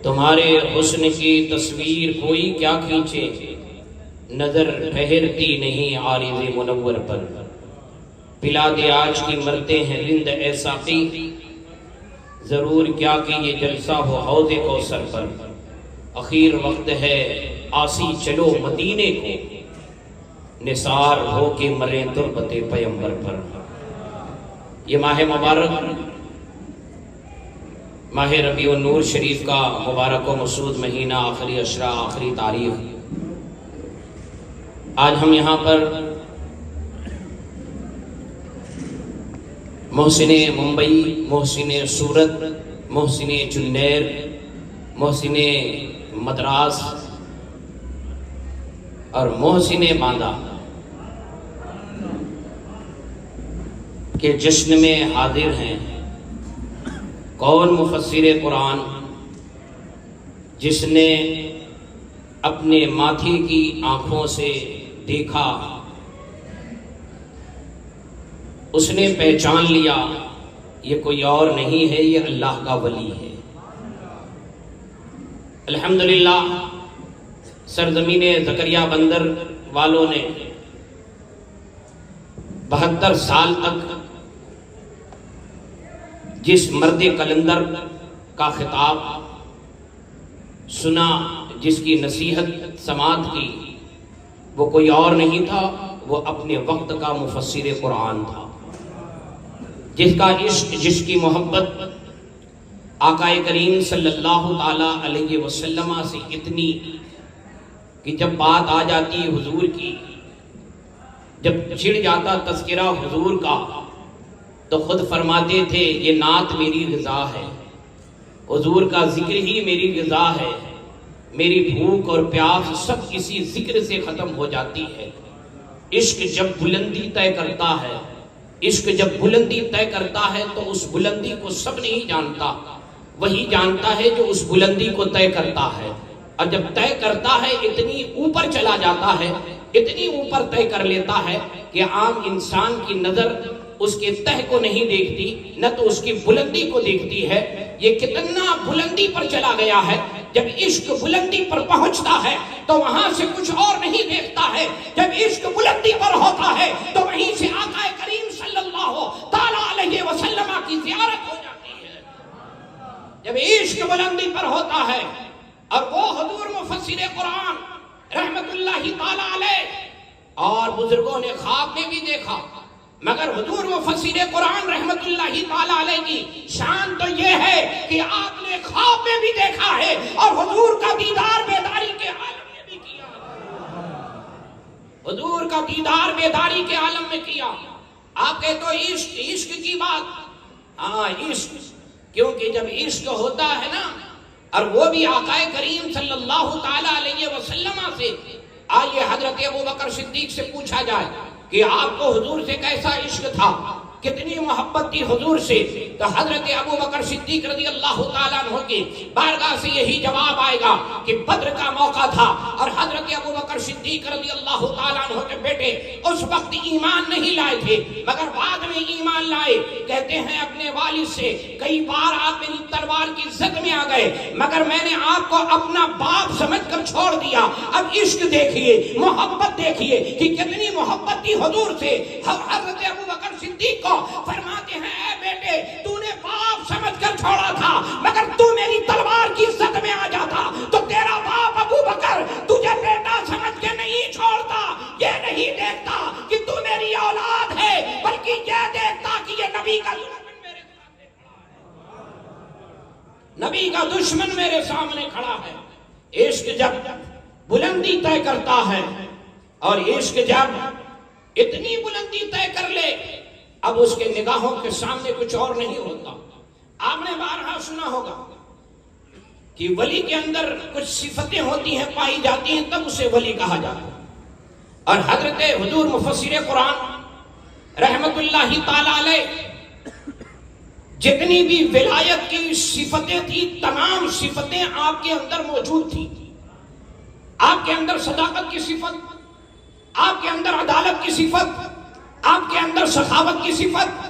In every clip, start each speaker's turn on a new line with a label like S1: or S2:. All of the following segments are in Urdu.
S1: تمہارے حسن کی تصویر کوئی کیا کھینچے، نظر ٹھہرتی نہیں عارض منور پر۔ پلا دے آج کی مرتے ہیں رند اے ساقی، ضرور کیا کہ یہ جلسہ ہو حوض کوثر پر۔ اخیر وقت ہے آسی چلو مدینے کو، نثار ہو کے مرے تربت پیمبر پر۔ یہ ماہ مبارک، ماہ ربیع النور شریف کا مبارک و مسعود مہینہ، آخری عشرہ، آخری تاریخ۔ آج ہم یہاں پر محسن ممبئی، محسن سورت، محسن چنیر، محسن مدراس اور محسن باندہ کے جشن میں حاضر ہیں۔ کون مفسر قرآن جس نے اپنے ماتھے کی آنکھوں سے دیکھا، اس نے پہچان لیا یہ کوئی اور نہیں ہے، یہ اللہ کا ولی ہے۔ الحمدللہ سرزمین زکریا بندر والوں نے 72 سال تک جس مرد کلندر کا خطاب سنا، جس کی نصیحت سماعت کی، وہ کوئی اور نہیں تھا، وہ اپنے وقت کا مفسر قرآن تھا، جس کا عشق، جس کی محبت آقا کریم صلی اللہ تعالی علیہ وسلم سے اتنی کہ جب بات آ جاتی حضور کی، جب چھڑ جاتا تذکرہ حضور کا، تو خود فرماتے تھے یہ نعت میری غذا ہے، حضور کا ذکر ہی میری غذا ہے، میری بھوک اور پیاس سب کسی ذکر سے ختم ہو جاتی ہے۔ عشق جب بلندی طے کرتا ہے، عشق جب بلندی طے کرتا ہے تو اس بلندی کو سب نہیں جانتا، وہی جانتا ہے جو اس بلندی کو طے کرتا ہے۔ اور جب طے کرتا ہے اتنی اوپر چلا جاتا ہے، اتنی اوپر طے کر لیتا ہے کہ عام انسان کی نظر اس کے تہ کو نہیں دیکھتی، نہ تو اس کی بلندی کو دیکھتی ہے۔ یہ کتنا بلندی پر چلا گیا ہے۔ جب عشق بلندی پر پہنچتا ہے تو وہاں سے کچھ اور نہیں دیکھتا ہے، جب عشق بلندی پر ہوتا ہے تو وہیں سے آقا کریم صلی اللہ تعالی علیہ وسلم کی زیارت ہو جاتی ہے۔ جب عشق بلندی پر ہوتا ہے، اور وہ حضور مفسر قرآن رحمت اللہ تعالی علیہ اور بزرگوں نے خواب میں بھی دیکھا، مگر حضور مفسر قرآن رحمت اللہ تعالی علیہ کی شان تو یہ ہے کہ آپ نے خواب میں بھی دیکھا ہے اور حضور کا دیدار بیداری کے عالم میں بھی کیا، حضور کا دیدار بیداری کے عالم میں کیا۔ آپ کہتے تو عشق، عشق کی بات، ہاں عشق، کیونکہ جب عشق ہوتا ہے نا، اور وہ بھی آقا کریم صلی اللہ تعالی علیہ وسلم سے، آئیے حضرت ابوبکر صدیق سے پوچھا جائے کہ آپ کو حضور سے کیسا عشق تھا، کتنی محبت تھی حضور سے، تو حضرت ابوبکر صدیق رضی اللہ تعالیٰ عنہ کی بارگاہ سے یہی جواب آئے گا کہ بدر کا موقع تھا، اور حضرت ابوبکر صدیق رضی اللہ تعالیٰ عنہ کے بیٹے اس وقت ایمان نہیں لائے تھے، مگر بعد میں ایمان لائے۔ کہتے ہیں اپنے والد سے کئی بار آپ میری تلوار کی زد میں آ گئے، مگر میں نے آپ کو اپنا باپ سمجھ کر چھوڑ دیا۔ اب عشق دیکھیے، محبت دیکھیے کہ کتنی محبت تھی حضور سے۔ حضرت ابوبکر صدیق کو فرماتے ہیں اے بیٹے، تو نے باپ سمجھ کر چھوڑا تھا، مگر تو میری تلوار کی زد میں آ جاتا تو تیرا باپ ابوبکر تجھے بیٹا سمجھ کے نہیں چھوڑتا۔ یہ نہیں دیکھتا کہ تو میری اولاد ہے، بلکہ یہ دیکھتا کہ یہ نبی کا دشمن میرے سامنے کھڑا ہے، نبی کا دشمن میرے سامنے کھڑا ہے۔ عشق جب بلندی طے کرتا ہے، اور عشق جب اتنی بلندی طے کر لے، اب اس کے نگاہوں کے سامنے کچھ اور نہیں ہوتا۔ آپ نے بارہا سنا ہوگا کہ ولی کے اندر کچھ صفتیں ہوتی ہیں، پائی جاتی ہیں، تب اسے ولی کہا جاتا ہے۔ اور حضرت حضور مفسر قرآن رحمت اللہ تعالی علیہ جتنی بھی ولایت کی صفتیں تھی، تمام صفتیں آپ کے اندر موجود تھی۔ آپ کے اندر صداقت کی صفت، آپ کے اندر عدالت کی صفت، آپ کے اندر سخاوت کی صفت،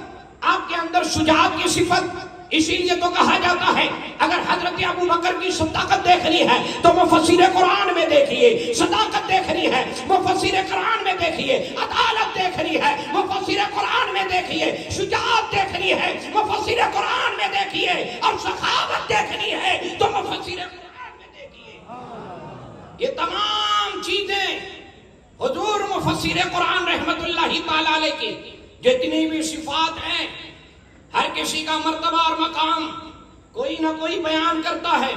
S1: آپ کے اندر شجاعت کی صفت، اسی لیے تو کہا جاتا ہے اگر حضرت ابو بکر کی صداقت دیکھنی ہے تو مفسر قرآن میں دیکھیے، صداقت دیکھنی ہے مفسر قرآن میں دیکھیے، عدالت دیکھنی ہے مفسر قرآن میں دیکھیے، شجاعت دیکھنی ہے مفسر قرآن میں دیکھیے، اور سخاوت دیکھنی ہے تو مفسر قرآن میں دیکھیے۔ یہ تمام چیزیں حضور مفسر قرآن رحمت اللہ تعالی علیہ کی جتنی بھی صفات ہیں، ہر کسی کا مرتبہ اور مقام کوئی نہ کوئی بیان کرتا ہے،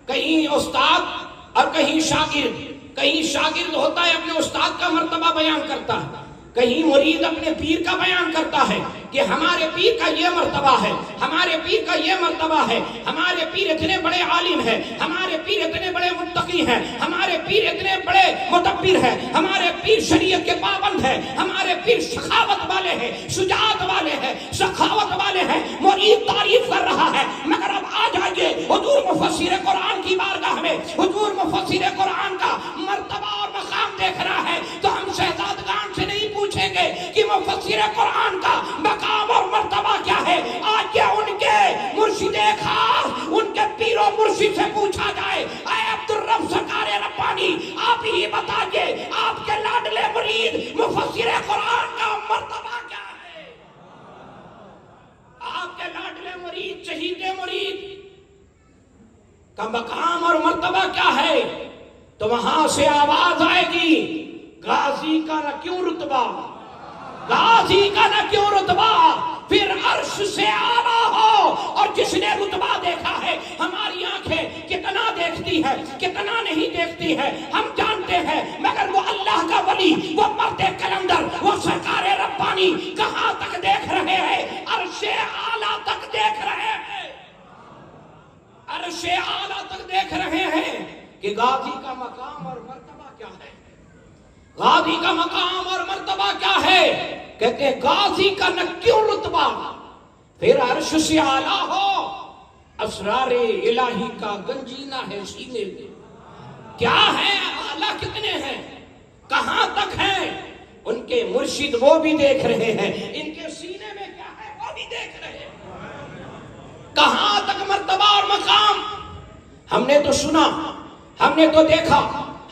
S1: کہیں استاد اور کہیں شاگرد، کہیں شاگرد ہوتا ہے اپنے استاد کا مرتبہ بیان کرتا ہے، کہیں مرید اپنے پیر کا بیان کرتا ہے کہ ہمارے پیر کا یہ مرتبہ ہے، ہمارے پیر کا یہ مرتبہ ہے، ہمارے پیر اتنے بڑے عالم ہیں، ہمارے پیر اتنے بڑے متقی ہیں، ہمارے پیر اتنے بڑے مدبر ہیں، ہمارے پیر شریعت کے پابند ہیں، ہمارے پیر سخاوت والے ہیں، شجاعت والے ہیں، سخاوت والے ہیں۔ مرید تعریف کر رہا ہے، مگر اب آ جائیے حضور مفسر قرآن کی بارگاہ میں، حضور مفسر قرآن کا مرتبہ اور مقام دیکھنا ہے تو ہم شہزادگان سے نہیں پوچھیں گے کہ مفسر قرآن کا مقام اور مرتبہ کیا ہے، آج یہ ان کے مرشد خاص، ان کے پیر و مرشد سے پوچھا جائے، اے عبدالرب سرکار ربانی آپ ہی بتائیے آپ کے لاڈلے مرید مفسر قرآن کا مرتبہ کیا ہے، آپ کے لاڈلے مرید شہید مرید کا مقام اور مرتبہ کیا ہے؟ تو وہاں سے آواز آئے گی، غازی کا نہ کیوں رتبہ، غازی کا نہ کیوں رتبہ، پھر عرش سے آلہ ہو۔ اور جس نے رتبہ دیکھا ہے، ہماری آنکھیں کتنا دیکھتی ہے کتنا نہیں دیکھتی ہے ہم جانتے ہیں، مگر وہ اللہ کا ولی، وہ مرد کلندر، وہ سرکار ربانی کہاں تک دیکھ رہے ہیں؟ عرش آلہ تک دیکھ رہے ہیں، عرش آلہ تک دیکھ رہے ہیں کہ غازی کا مقام اور مرتبہ کیا ہے، غازی کا مقام اور مرتبہ کیا ہے؟ کہتے ہیں غازی کا نہ کیوں رتبہ، پھر عرش سے اعلیٰ ہو، اسرار الہی کا گنجینہ ہے سینے میں۔ کیا ہے اعلیٰ کتنے ہیں، کہاں تک ہیں؟ ان کے مرشد وہ بھی دیکھ رہے ہیں، ان کے سینے میں کیا ہے وہ بھی دیکھ رہے ہیں، کہاں تک مرتبہ اور مقام۔ ہم نے تو سنا، ہم نے تو دیکھا،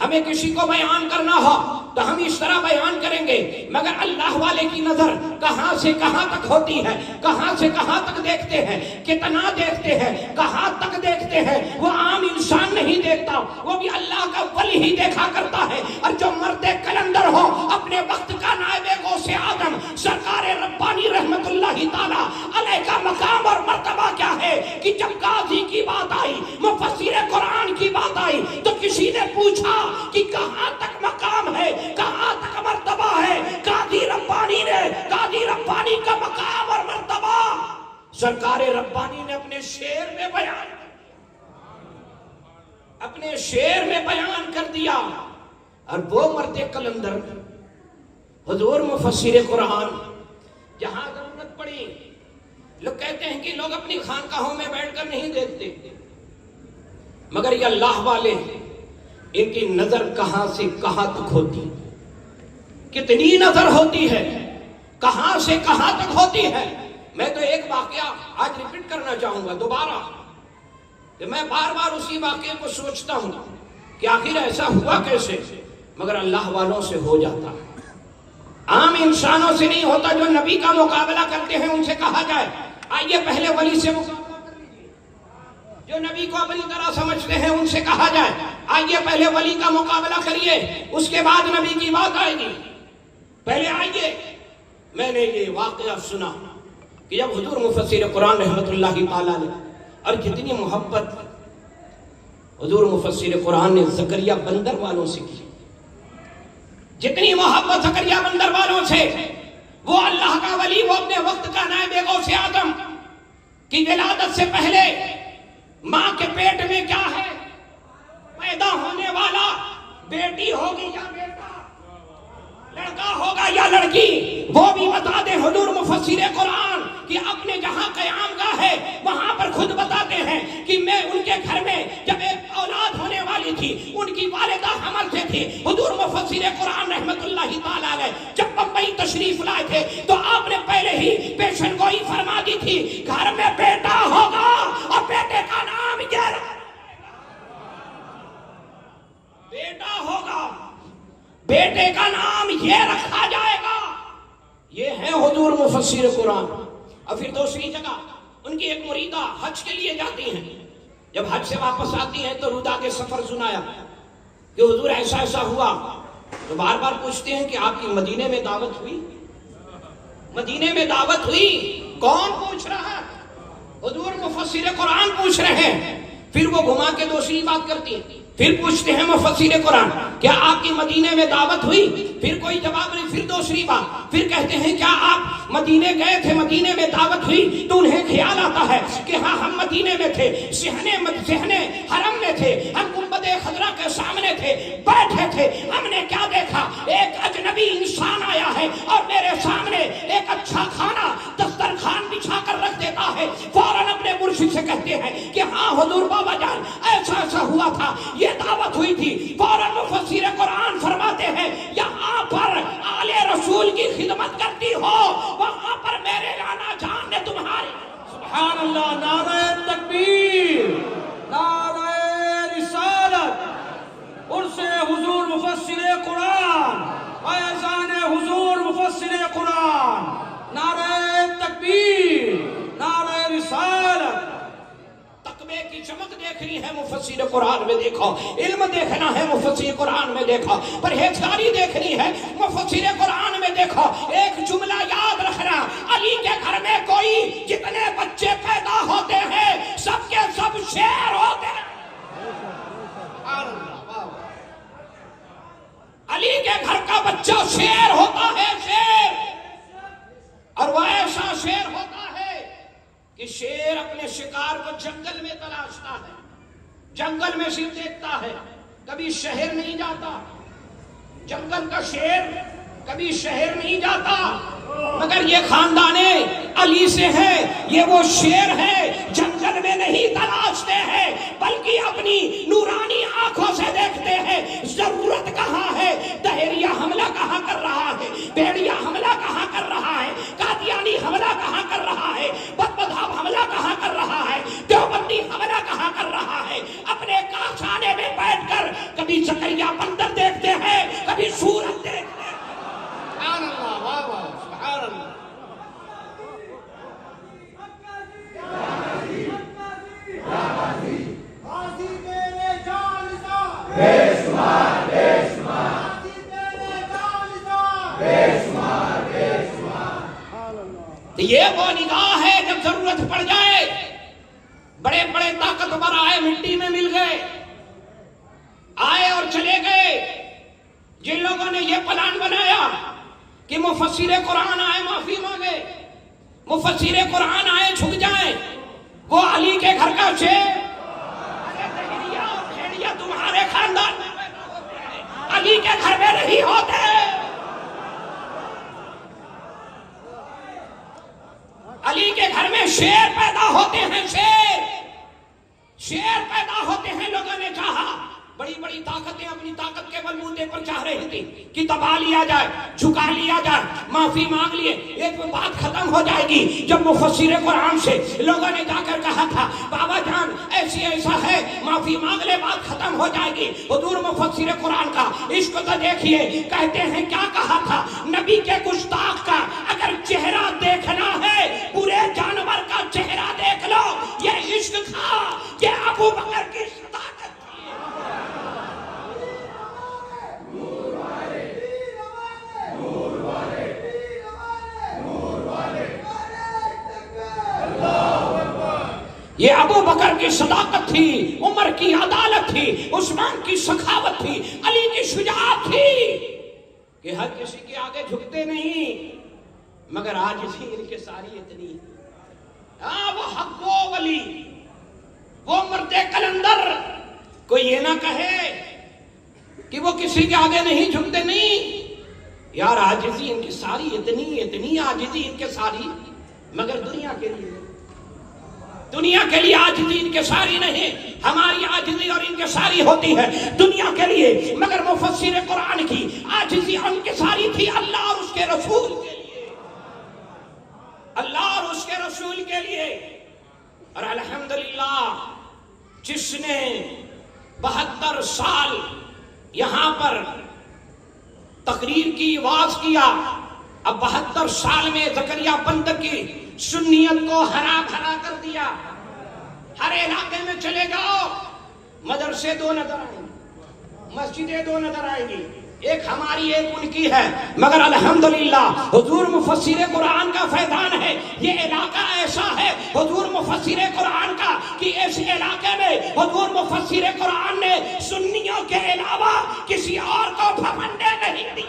S1: ہمیں کسی کو بیان کرنا ہو تو ہم اس طرح بیان کریں گے، مگر اللہ والے کی نظر کہاں سے کہاں تک ہوتی ہے، کہاں سے کہاں تک دیکھتے ہیں، کتنا دیکھتے ہیں، کہاں تک دیکھتے ہیں، وہ عام انسان نہیں دیکھتا، وہ بھی اللہ کا ولی ہی دیکھا کرتا ہے۔ اور جو مرد کلندر ہو، اپنے وقت کا نائب غوث آدم سرکار ربانی رحمت اللہ تعالی علیہ کا مقام اور مرتبہ کیا ہے کہ جب غازی کی بات آئی، مفسر قرآن کی بات آئی، تو کسی نے پوچھا کہ کہاں تک مقام ہے، کہاں تک مرتبہ ہے؟ قاضی ربانی نے، قاضی ربانی کا مقام اور مرتبہ سرکار ربانی نے اپنے شعر میں بیان کر دیا، اپنے شعر میں بیان کر دیا۔ اور وہ مرد کلندر حضور مفسر قرآن، جہاں ضرورت پڑی، لوگ کہتے ہیں کہ لوگ اپنی خانقاہوں میں بیٹھ کر نہیں دیکھتے، مگر یہ اللہ والے ان کی نظر کہاں سے کہاں تک ہوتی، کتنی نظر ہوتی ہے، کہاں سے کہاں تک ہوتی ہے۔ میں تو ایک واقعہ آج ریپیٹ کرنا چاہوں گا دوبارہ، کہ میں بار بار اسی واقعے کو سوچتا ہوں کہ آخر ایسا ہوا کیسے، مگر اللہ والوں سے ہو جاتا ہے، عام انسانوں سے نہیں ہوتا۔ جو نبی کا مقابلہ کرتے ہیں ان سے کہا جائے آئیے پہلے ولی سے مقابلہ کر لیجیے، جو نبی کو اپنی طرح سمجھتے ہیں ان سے کہا جائے آئیے پہلے ولی کا مقابلہ کریے، اس کے بعد نبی کی بات آئے گی، پہلے آئیے۔ میں نے یہ واقعہ سنا کہ جب حضور مفسر قرآن رحمت اللہ تعالیٰ نے، اور جتنی محبت حضور مفسر قرآن نے زکریا بندر والوں سے کی، جتنی محبت زکریا بندر والوں سے، وہ اللہ کا ولی، وہ اپنے وقت کا نائب غوث آدم کی ولادت سے پہلے ماں کے پیٹ میں کیا ہے، پیدا ہونے والا بیٹی ہوگی یا بیٹا، لڑکا ہوگا یا لڑکی، وہ بھی بتا دیں حضور مفسر قرآن کہ اپنے جہاں قیام گاہ ہے وہاں پر خود بتاتے ہیں کہ میں ان کے گھر میں جب ایک اولاد ہونے والی تھی، ان کی والدہ حمل سے تھی، حضور مفسر قرآن رحمت اللہ تعالیٰ علیہ جب بمبئی تشریف لائے تھے تو آپ نے پہلے ہی پیشن گوئی فرما دی تھی، گھر میں بیٹا ہوگا اور بیٹے کا نام یہ بیٹا ہوگا، بیٹے کا نام یہ رکھا جائے گا۔ یہ ہے حضور مفسر قرآن۔ اور پھر دوسری جگہ ان کی ایک مریدہ حج کے لیے جاتی ہیں، جب حج سے واپس آتی ہیں تو رودا کے سفر سنایا کہ حضور ایسا ایسا ہوا، تو بار بار پوچھتے ہیں کہ آپ کی مدینے میں دعوت ہوئی؟ مدینے میں دعوت ہوئی؟ کون پوچھ رہا ہے؟ حضور مفسر قرآن پوچھ رہے ہیں۔ پھر وہ گھما کے دوسری بات کرتی ہیں، پھر پوچھتے ہیں مفسر قرآن کیا آپ کی مدینے میں دعوت ہوئی؟ پھر کوئی جواب نہیں، پھر دوسری بات، پھر کہتے ہیں کیا آپ مدینے گئے تھے، مدینے میں دعوت ہوئی؟ تو انہیں خیال آتا ہے کہ ہاں ہم مدینے میں تھے، صحن حرم میں تھے، ہم گنبد خضرا کے سامنے تھے، بیٹھے تھے، ہم نے کیا دیکھا؟ ایک اجنبی انسان آیا ہے اور میرے سامنے ایک اچھا کھانا دسترخوان بچھا کر رکھ دیتا ہے، فوراً اپنے مرشد سے کہتے ہیں کہ ہاں حضور بابا جان ایسا ایسا ہوا تھا، یہ دعوت ہوئی تھی۔ فوراً مفسر قرآن فرماتے ہیں یہاں پر آل رسول کی خدمت کرتی ہو، وہاں پر میرے نانا جان نے تمہاری
S2: سبحان اللہ، نعرہ تکبیر، نعرہ رسالت، عرس حضور مفسر قرآن، فیضان حضور مفسر قرآن، نعرہ تکبیر، نعرہ رسالت۔
S1: تقوی کی چمک دیکھنی ہے مفسر قرآن میں دیکھو، علم دیکھنا ہے مفسر قرآن میں دیکھو، پرہیزگاری دیکھنی ہے مفسر قرآن میں دیکھو۔ ایک جملہ یاد رکھنا، علی کے گھر میں کوئی جتنے بچے پیدا ہوتے ہیں سب کے سب شیر ہوتے ہیں۔ علی کے گھر کا بچہ شیر ہوتا ہے، شیر، اور وہ ایسا شیر ہوتا ہے کہ شیر اپنے شکار کو جنگل میں تلاشتا ہے، جنگل میں صرف دیکھتا ہے، کبھی شہر نہیں جاتا۔ جنگل کا شیر کبھی شہر نہیں جاتا، مگر یہ خاندان علی سے ہے، یہ وہ شیر ہے جنگل میں نہیں تلاشتے ہیں بلکہ اپنی نورانی آنکھوں سے دیکھتے ہیں ضرورت کہاں ہے، دہریہ حملہ کہاں کر رہا ہے، بیڑیا حملہ کہاں کر رہا ہے، قادیانی حملہ کہاں کر رہا ہے، بدمذہب حملہ کہاں کر رہا ہے، دیوبندی حملہ کہاں کر رہا ہے۔ اپنے کاشانے میں بیٹھ کر کبھی زکریا بندر دیکھتے ہیں، کبھی سورج دیکھتے ہیں۔
S2: سبحان اللہ، واہ واہ، سبحان اللہ۔
S1: یہ وہ نگاہ ہے جب ضرورت پڑ جائے، بڑے بڑے طاقتور آئے مٹی میں مل گئے، آئے اور چلے گئے۔ جن لوگوں نے یہ پلان بنایا کہ مفسر قرآن آئے معافی مانگے، مفسر قرآن آئے جھک جائیں، وہ علی کے گھر کا شیر، بھیڑیا تمہارے خاندان میں پیدا ہوتے ہیں، علی کے گھر میں نہیں ہوتے۔ علی کے گھر میں شیر پیدا ہوتے ہیں، شیر پیدا ہوتے ہیں۔ لوگوں نے چاہا، بڑی بڑی طاقتیں اپنی طاقت کے بلبوتے پر چاہ رہی تھی کہ دبا لیا جائے، جھکا لیا جائے، معافی مانگ لیے، ایک بات ختم ہو جائے گی۔ جب مفسر قرآن سے لوگوں نے جا کر کہا تھا بابا جان ایسی ایسا ہے، معافی مانگ لے، بات ختم ہو جائے گی۔ حضور مفسر قرآن کا عشق تو دیکھیے، کہتے ہیں کیا کہا تھا، نبی کے گستاخ کا اگر چہرہ دیکھنا ہے پورے جانور کا چہرہ دیکھ لو، یہ عشق تھا، یہ ابو بکر کی صداقت تھی۔ یہ ابو بکر کی صداقت تھی، عمر کی عدالت تھی، عثمان کی سخاوت تھی، علی کی شجاعت تھی کہ ہر کسی کے آگے جھکتے نہیں، مگر آج اسی ان کے ساری اتنی۔ وہ حق، وہ ولی، وہ مرد کلندر، کوئی یہ نہ کہے کہ وہ کسی کے آگے نہیں جھکتے، نہیں یار، عاجزی ان کی ساری اتنی عاجزی ان کے ساری، مگر دنیا کے لیے، دنیا کے لیے عاجزی ان کے ساری نہیں، ہماری عاجزی اور ان کے ساری ہوتی ہے دنیا کے لیے، مگر مفسر قرآن کی عاجزی ان کے ساری تھی اللہ اور اس کے رسول کے لیے۔ رسول کے لیے. اور الحمدللہ جس نے 72 سال یہاں پر تقریر کی آواز کیا، اب 72 سال میں زکریا بندر کی سنیت کو ہرا بھرا کر دیا. ہر علاقے میں چلے جاؤ مدرسے 2 نظر آئیں گے، مسجدیں 2 نظر آئیں گی، ایک ہماری ایک ان کی ہے. مگر الحمدللہ حضور مفسر قرآن کا فیضان ہے. یہ علاقہ ایسا ہے حضور مفسر قرآن کا کہ اس علاقے میں حضور مفسر قرآن نے سنیوں کے علاوہ کسی اور کو پھپھننے نہیں دی.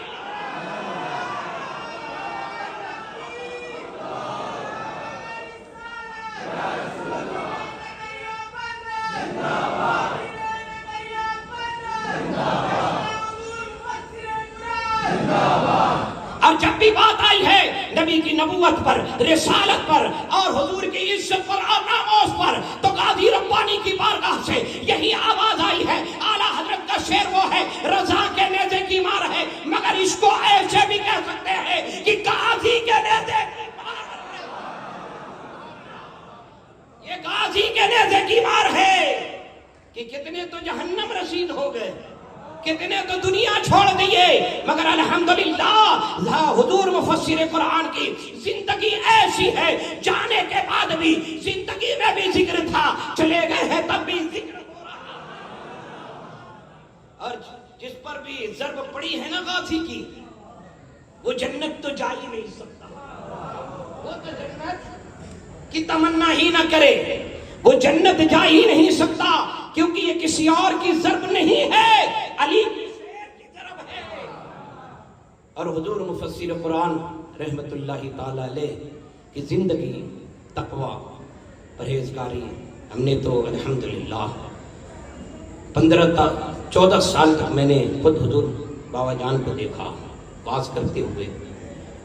S1: اور جب بھی بات آئی ہے نبی کی نبوت پر، رسالت پر اور حضور کی عزت پر اور ناموس پر، تو قاضی ربانی کی بارگاہ سے یہی آواز آئی ہے. اعلیٰ حضرت کا شعر وہ ہے، رضا کے نیزے کی مار ہے، مگر اس کو ایسے بھی کہہ سکتے ہیں کہ قاضی کے نیزے کی مار ہے. یہ قاضی کے نیزے کی مار ہے کہ کتنے تو جہنم رسید ہو گئے، کتنے تو دنیا چھوڑ دیے. مگر الحمدللہ حضور مفسر قرآن کی زندگی ایسی ہے، جانے کے بعد بھی زندگی میں بھی ذکر تھا، چلے گئے ہیں تب بھی ذکر ہو رہا. اور جس پر بھی ضرب پڑی ہے نا غازی کی، وہ جنت تو جا ہی نہیں سکتا، وہ تو جنت کی تمنا ہی نہ کرے، وہ جنت جا ہی نہیں سکتا، کیونکہ یہ کسی اور کی ضرب نہیں ہے، علی کی ضرب ہے. اور حضور مفسر قرآن رحمت اللہ تعالی علیہ کی زندگی تقوی، پرہیزگاری، ہم نے تو الحمدللہ 14 سال تک میں نے خود حضور بابا جان کو دیکھا واز کرتے ہوئے،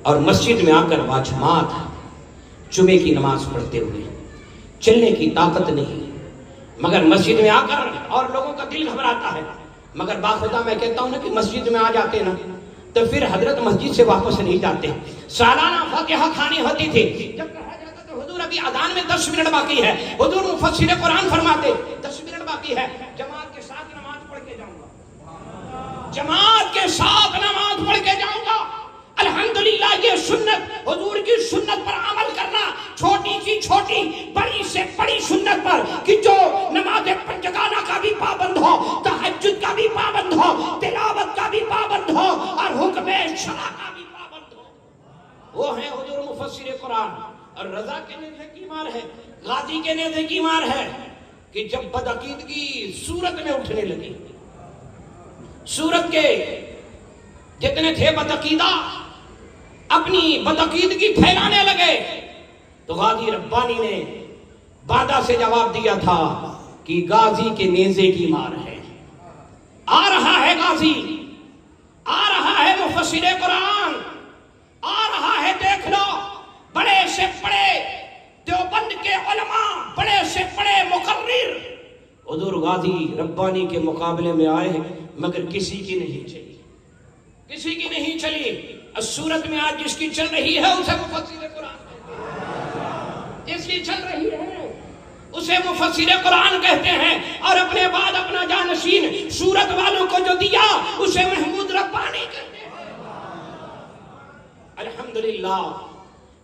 S1: اور مسجد میں آ کر باجماعت جمعے کی نماز پڑھتے ہوئے. چلنے کی طاقت نہیں، مگر مسجد میں آ کر اور لوگوں کا دل گھبراتا ہے. مگر باخدا میں کہتا ہوں نا کہ مسجد میں آ جاتے نا تو پھر حضرت مسجد سے واپس نہیں جاتے. سالانہ فاتحہ کھانی ہوتی تھی، جب کہا جاتا تو حضور ابھی اذان میں 10 منٹ باقی ہے، حضور مفسر قرآن فرماتے 10 منٹ باقی ہے، جماعت کے ساتھ نماز پڑھ کے جاؤں گا، جماعت کے ساتھ نماز پڑھ کے جاؤں گا. الحمدللہ یہ سنت، حضور کی سنت پر عمل کرنا، چھوٹی سی چھوٹی بڑی سے بڑی سنت پر، کہ جو نماز پنجگانہ کا بھی پابند ہو، تہجد کا بھی پابند ہو، تلاوت کا بھی پابند ہو، اور حکم شرع کا بھی پابند ہو، وہ ہے حضور مفسر قرآن. اور رضا کے نیزے کی مار ہے، غازی کے نیزے کی مار ہے کہ جب بدعقیدگی صورت میں اٹھنے لگی، صورت کے جتنے تھے بدعقیدہ اپنی بدعقیدگی پھیلانے لگے، تو غازی ربانی نے بادہ سے جواب دیا تھا کہ غازی کے نیزے کی مار ہے. آ رہا ہے غازی، آ رہا ہے مفسر قرآن، آ رہا ہے، دیکھ لو. بڑے سے بڑے دیوبند کے علماء، بڑے سے بڑے مقرر حضور غازی ربانی کے مقابلے میں آئے، مگر کسی کی نہیں چلی، کسی کی نہیں چلی. صورت میں آج جس کی چل رہی ہے اسے مفسر قرآن، جس کی چل رہی ہے اسے مفسر قرآن کہتے ہیں. اور اپنے بعد اپنا جانشین صورت والوں کو جو دیا اسے محمود ربانی کہتے ہیں. الحمدللہ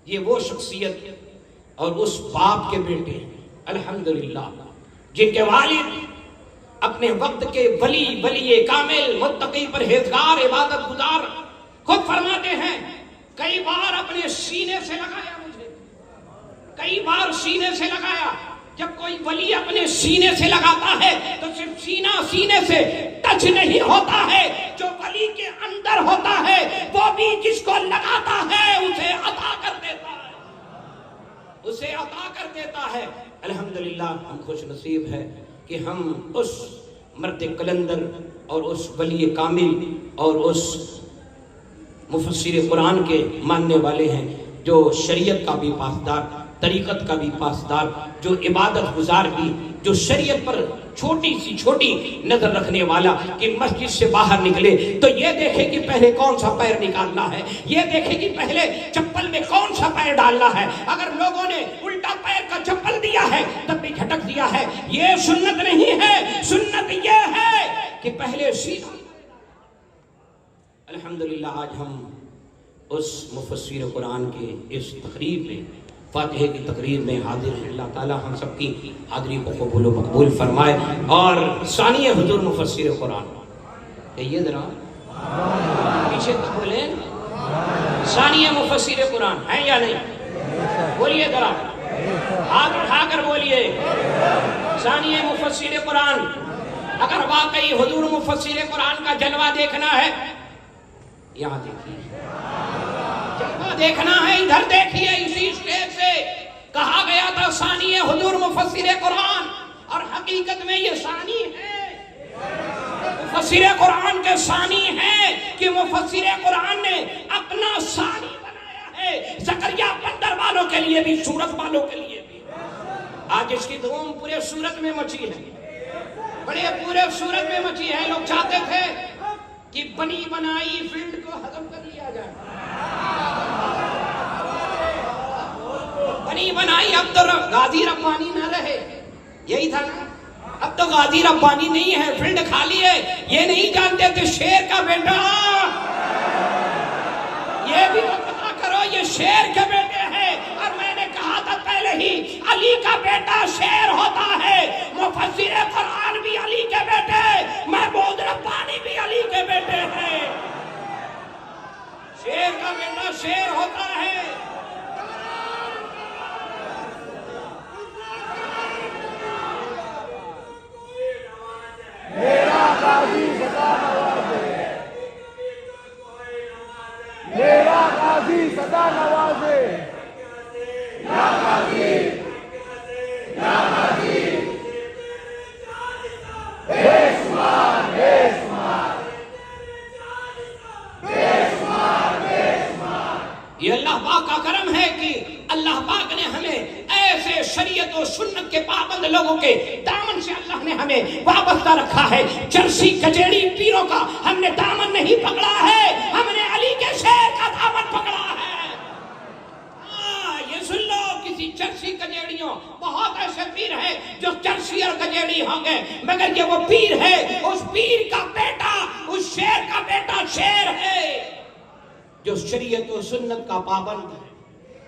S1: یہ وہ شخصیت اور اس باپ کے بیٹے الحمدللہ جن کے والد اپنے وقت کے ولی کامل، متقی، پرہیزگار، عبادت گزار، خود فرماتے ہیں کئی بار اپنے سینے سے لگایا، مجھے کئی بار سینے سے لگایا. جب کوئی ولی اپنے سینے سے لگاتا ہے تو صرف سینہ سینے سے ٹچ نہیں ہوتا ہے، جو ولی کے اندر ہوتا ہے وہ بھی جس کو لگاتا ہے اسے عطا کر دیتا ہے، اسے عطا کر دیتا ہے. الحمدللہ ہم خوش نصیب ہے کہ ہم اس مرد قلندر اور اس ولی کامل اور اس مفسر قرآن کے ماننے والے ہیں، جو شریعت کا بھی پاسدار، طریقت کا بھی پاسدار، جو عبادت گزار بھی، جو شریعت پر چھوٹی سی چھوٹی نظر رکھنے والا، کہ مسجد سے باہر نکلے تو یہ دیکھے کہ پہلے کون سا پیر نکالنا ہے، یہ دیکھے کہ پہلے چپل میں کون سا پیر ڈالنا ہے. اگر لوگوں نے کا پیر کا چپل دیا ہے تب بھی جھٹک دیا ہے. یہ سنت نہیں ہے. سنت یہ ہے کہ پہلے سیدھا. الحمدللہ آج ہم اس مفسر قرآن کے اس تقریب میں فاتحہ کی تقریب میں حاضر ہیں. اللہ تعالی ہم سب کی حاضری کو قبول و مقبول فرمائے. اور ثانی حضور مفسر قرآن یہ ذرا پیچھے تو بولیں. ثانی مفسر قرآن ہے یا نہیں؟ بولیے ذرا ہاتھ اٹھا کر بولیے. ثانی مفسر قرآن. اگر واقعی حضور مفسر قرآن کا جلوہ دیکھنا ہے یہاں دیکھیے. جلوہ دیکھنا ہے ادھر دیکھیے. اسی اسٹیج سے کہا گیا تھا ثانی حضور مفسر قرآن, اور حقیقت میں یہ ثانی ہے. مفسر قرآن کے ثانی ہے کہ مفسر قرآن نے اپنا ثانی بنایا ہے زکریا بندر والوں کے لیے بھی, سورت والوں کے لیے بھی. آج اس کی دھوم پورے سورت میں مچی ہے, بڑے پورے سورت میں مچی ہے. لوگ چاہتے تھے کہ بنی بنائی فیلڈ کو ختم کر لیا جائے. بنی بنائی اب تو غازی ربانی نہ رہے, یہی تھا نا. اب تو غازی ربانی نہیں ہے, فیلڈ خالی ہے. یہ نہیں جانتے تھے شیر کا بیٹا, یہ بھی تو پتا کرو یہ شیر کے بیٹے ہیں. اور میں نے کہا تھا پہلے ہی علی کا بیٹا شیر ہوتا ہے. مفسر قرآن بھی علی کے بیٹے, محمود ربانی بھی علی کے بیٹے ہیں. شیر کا بیٹا شیر ہوتا ہے.
S3: میرا غازی سدا نوازے, میرا غازی سدا نوازے, یا غازی یا غازی بے شمار بے شمار بے شمار بے شمار.
S1: یہ اللہ پاک کا کرم ہے کہ اللہ پاک نے ہمیں ایسے شریعت و سنت کے پابند لوگوں کے دامن سے اللہ نے ہمیں وابستہ رکھا ہے. چرسی کجیڑی پیروں کا ہم نے دامن نہیں پکڑا ہے, ہم نے علی کے شیر کا دامن پکڑا ہے. یہ سن لو, کسی چرسی کجیڑیوں بہت ایسے پیر ہیں جو چرسی اور کجیڑی ہوں گے, مگر یہ وہ پیر ہے, اس پیر کا بیٹا, اس شیر کا بیٹا شیر ہے جو شریعت و سنت کا پابند ہے,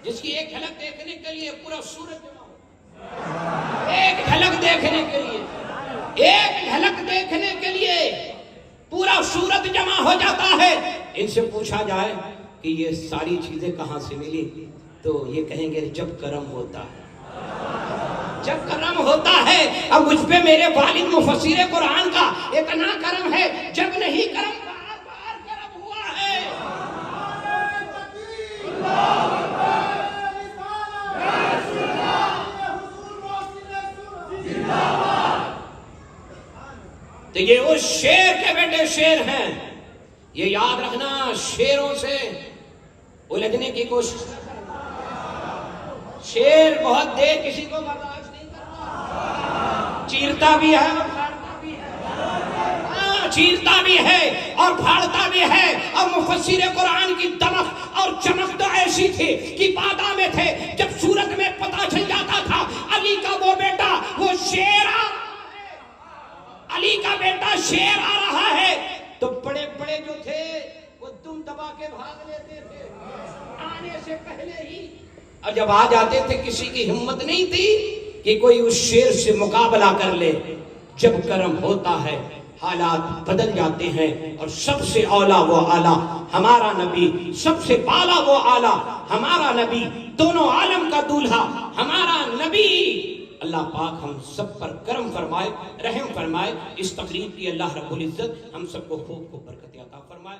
S1: جس کی ایک جھلک دیکھنے کے لیے پورا سورج جمع ہو. ایک جھلک دیکھنے کے لیے, ایک جھلک دیکھنے کے لیے پورا سورج جمع ہو جاتا ہے. ان سے پوچھا جائے کہ یہ ساری چیزیں کہاں سے ملی, تو یہ کہیں گے جب کرم ہوتا ہے, جب کرم ہوتا ہے. اب مجھ پہ میرے والد مفسر قرآن کا اتنا کرم ہے, جب نہیں کرم بار بار کرم ہوا ہے. تو یہ اس شیر کے بیٹے شیر ہیں. یہ یاد رکھنا, شیروں سے الجھنے کی کوشش نہ کرنا. شیر بہت دیر کسی کو برداشت نہیں کرتا, چیرتا بھی ہے اور پھاڑتا بھی ہے, چیرتا بھی ہے اور پھاڑتا بھی ہے. اور مفسر قرآن کی دمک اور چمک تو ایسی تھی کہ بادہ میں تھے, جب سورت میں پتہ چل جاتا تھا علی کا وہ بیٹا وہ شیر آ رہا ہے, علی کا بیٹا شیر آ رہا ہے, تو بڑے بڑے جو تھے وہ دم دبا کے بھاگ لیتے تھے آنے سے پہلے ہی. اور جب آ جاتے تھے کسی کی ہمت نہیں تھی کہ کوئی اس شیر سے مقابلہ کر لے. جب کرم ہوتا ہے حالات بدل جاتے ہیں, اور سب سے اولا وہ اعلیٰ ہمارا نبی, سب سے بالا وہ اعلیٰ ہمارا نبی, دونوں عالم کا دولہا ہمارا نبی. اللہ پاک ہم سب پر کرم فرمائے, رحم فرمائے. اس تقریب کی اللہ رب العزت ہم سب کو خوب خوب برکت عطا فرمائے.